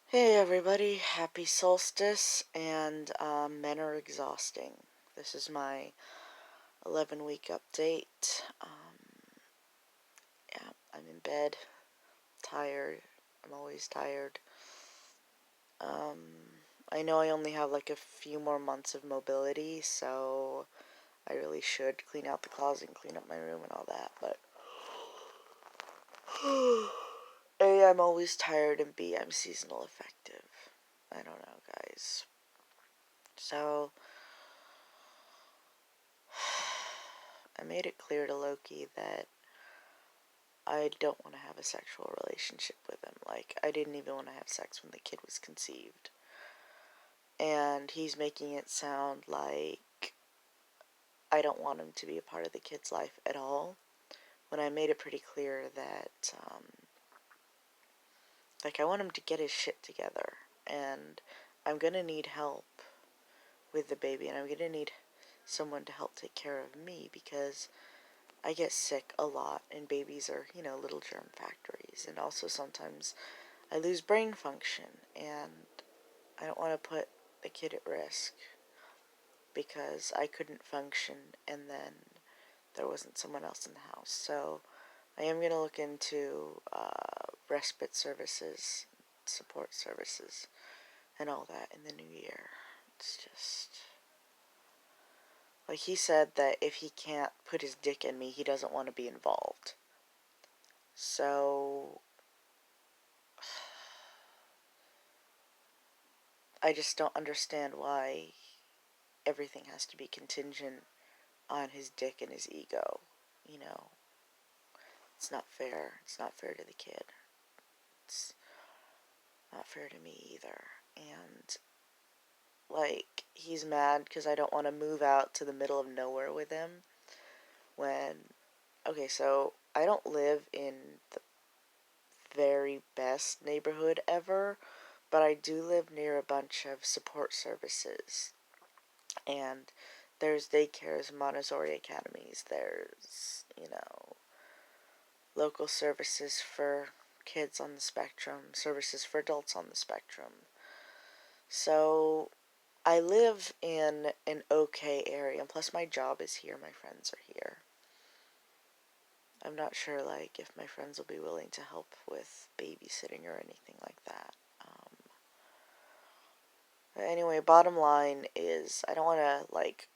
Hey everybody, happy solstice, and men are exhausting. This is my 11-week update. Yeah, I'm in bed, tired. I'm always tired. Um, I know I only have like a few more months of mobility, so I really should clean out the closet and clean up my room and all that, but A, I'm always tired, and B, I'm seasonal affective. I don't know, guys. So, I made it clear to Loki that I don't want to have a sexual relationship with him. Like, I didn't even want to have sex when the kid was conceived. And he's making it sound like I don't want him to be a part of the kid's life at all, when I made it pretty clear that, like, I want him to get his shit together. And I'm gonna need help with the baby, and I'm gonna need someone to help take care of me, because I get sick a lot, and babies are, little germ factories. And also sometimes I lose brain function, and I don't want to put the kid at risk because I couldn't function and then there wasn't someone else in the house. So I am going to look into respite services, support services, and all that in the new year. It's just like he said that if he can't put his dick in me, he doesn't want to be involved. So I just don't understand why everything has to be contingent on his dick and his ego. You know, it's not fair. It's not fair to the kid. It's not fair to me either. And, like, he's mad because I don't want to move out to the middle of nowhere with him when, okay, so I don't live in the very best neighborhood ever, but I do live near a bunch of support services. And there's daycares, Montessori academies, there's, local services for kids on the spectrum, services for adults on the spectrum. So I live in an okay area, and plus my job is here, my friends are here. I'm not sure, like, if my friends will be willing to help with babysitting or anything like that. But anyway, bottom line is I don't want to, like,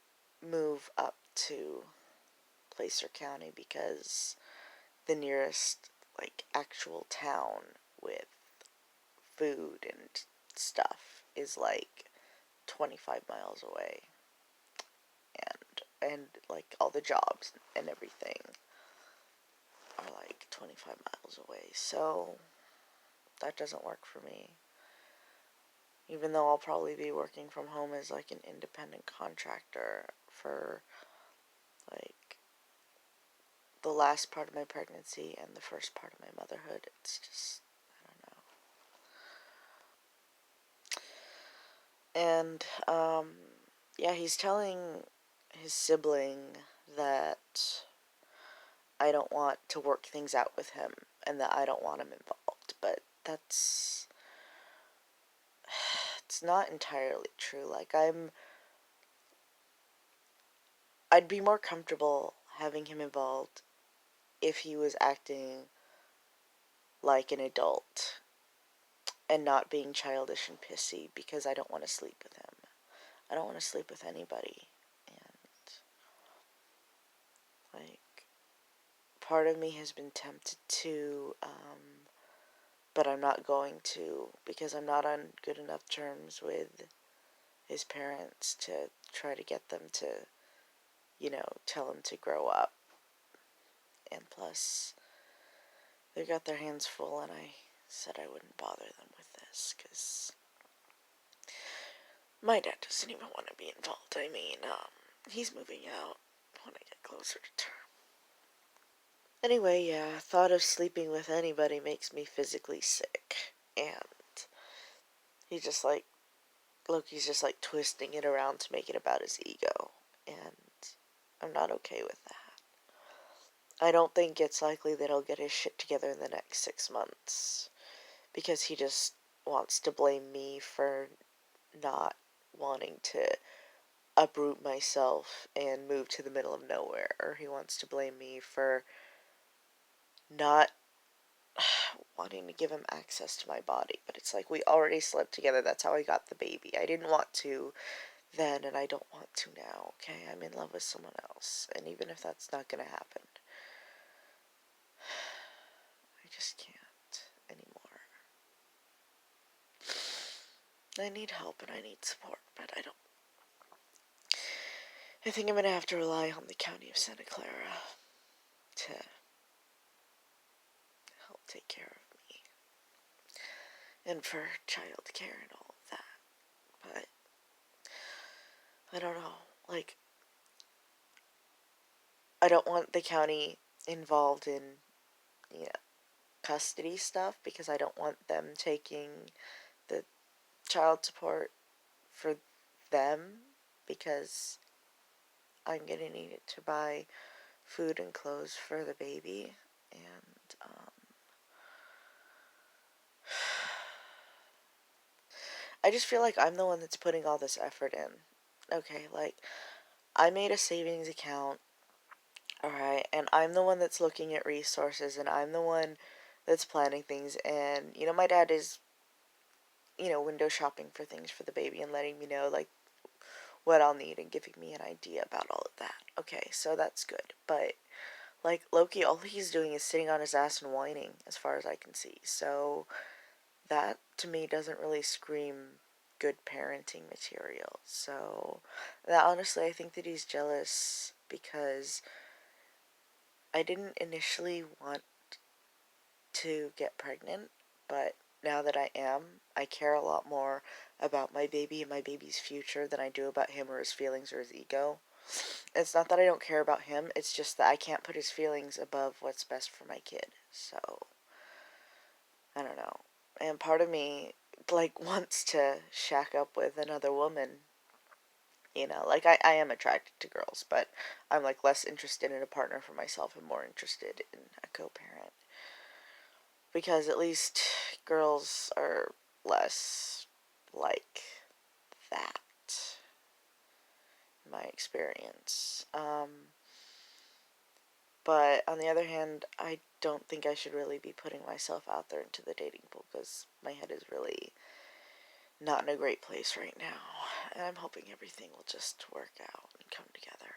move up to Placer County because the nearest, like, actual town with food and stuff is like 25 miles away, and like all the jobs and everything are like 25 miles away, so that doesn't work for me, even though I'll probably be working from home as like an independent contractor for like the last part of my pregnancy and the first part of my motherhood. It's just, I don't know. And yeah, he's telling his sibling that I don't want to work things out with him and that I don't want him involved. But it's not entirely true. Like, I'd be more comfortable having him involved if he was acting like an adult and not being childish and pissy, because I don't want to sleep with him. I don't want to sleep with anybody. And, like, part of me has been tempted to, but I'm not going to, because I'm not on good enough terms with his parents to try to get them to, tell him to grow up. And plus, they got their hands full, and I said I wouldn't bother them with this, because my dad doesn't even want to be involved. I mean, he's moving out when I get closer to term. Anyway, yeah, thought of sleeping with anybody makes me physically sick. And he's just like, Loki's just like twisting it around to make it about his ego. And I'm not okay with that. I don't think it's likely that he'll get his shit together in the next 6 months, because he just wants to blame me for not wanting to uproot myself and move to the middle of nowhere, or he wants to blame me for not wanting to give him access to my body. But it's like, we already slept together. That's how I got the baby. I didn't want to then, and I don't want to now. Okay, I'm in love with someone else, and even if that's not gonna happen, I just can't anymore. I need help and I need support, but I think I'm gonna have to rely on the county of Santa Clara to help take care of me and for child care and all of that. But I don't know. Like, I don't want the county involved in, you know, custody stuff, because I don't want them taking the child support for them, because I'm gonna need it to buy food and clothes for the baby. And I just feel like I'm the one that's putting all this effort in. Okay, like, I made a savings account, alright, and I'm the one that's looking at resources, and I'm the one that's planning things. And, my dad is, window shopping for things for the baby and letting me know, like, what I'll need and giving me an idea about all of that. Okay, so that's good. But, like, Loki, all he's doing is sitting on his ass and whining, as far as I can see. So, that, to me, doesn't really scream good parenting material. So, that, honestly, I think that he's jealous because I didn't initially want to get pregnant, but now that I am, I care a lot more about my baby and my baby's future than I do about him or his feelings or his ego. It's not that I don't care about him, it's just that I can't put his feelings above what's best for my kid. So, I don't know. And part of me, like, wants to shack up with another woman. Like, I am attracted to girls, but I'm, like, less interested in a partner for myself and more interested in a co-parent. Because at least girls are less like that, in my experience. But on the other hand, I don't think I should really be putting myself out there into the dating pool, because my head is really not in a great place right now. And I'm hoping everything will just work out and come together.